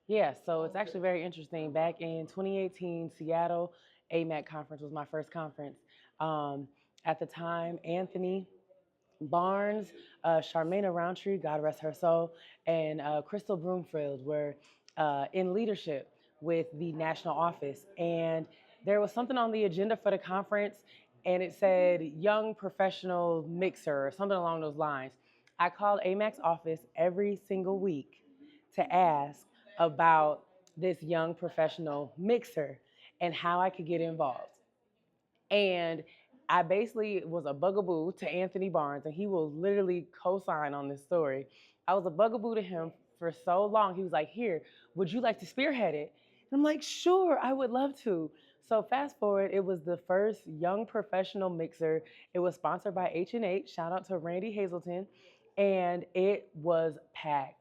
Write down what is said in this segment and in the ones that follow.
Yeah, so it's actually very interesting. Back in 2018, Seattle AMAC conference was my first conference. Um, at the time, Anthony Barnes, Charmaine Roundtree, God rest her soul, and Crystal Broomfield were in leadership with the national office. And there was something on the agenda for the conference, and it said young professional mixer or something along those lines. I called AMAC's office every single week to ask about this young professional mixer and how I could get involved. And I basically was a bugaboo to Anthony Barnes, and he will literally co-sign on this story. I was a bugaboo to him for so long. He was like, "Here, would you like to spearhead it?" And I'm like, "Sure, I would love to." So fast forward, it was the first young professional mixer. It was sponsored by H&H. Shout out to Randy Hazelton, and it was packed.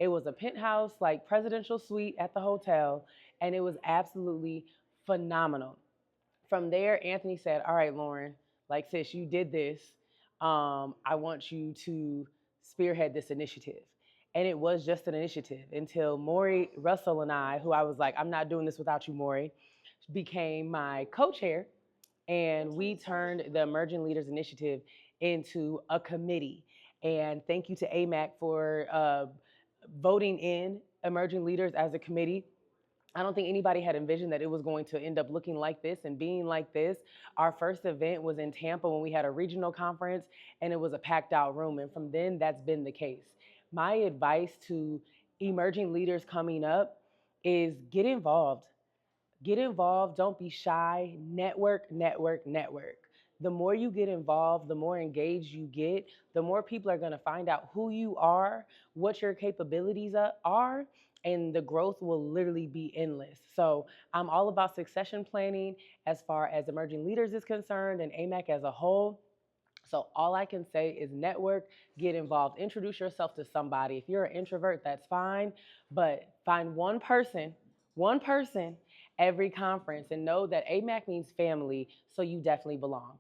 It was a penthouse, like presidential suite at the hotel, and it was absolutely phenomenal. From there, Anthony said, "All right, Lauryn, like, sis, you did this. I want you to spearhead this initiative." And it was just an initiative until Maury Russell and I, who I was like, "I'm not doing this without you, Maury," became my co chair. And we turned the Emerging Leaders Initiative into a committee. And thank you to AMAC for voting in Emerging Leaders as a committee. I don't think anybody had envisioned that it was going to end up looking like this and being like this. Our first event was in Tampa when we had a regional conference, and it was a packed out room. And from then, that's been the case. My advice to emerging leaders coming up is get involved. Get involved. Don't be shy. Network, network, network. The more you get involved, the more engaged you get, the more people are going to find out who you are, what your capabilities are, and the growth will literally be endless. So I'm all about succession planning as far as emerging leaders is concerned and AMAC as a whole. So all I can say is network, get involved, introduce yourself to somebody. If you're an introvert, that's fine, but find one person every conference and know that AMAC means family, so you definitely belong.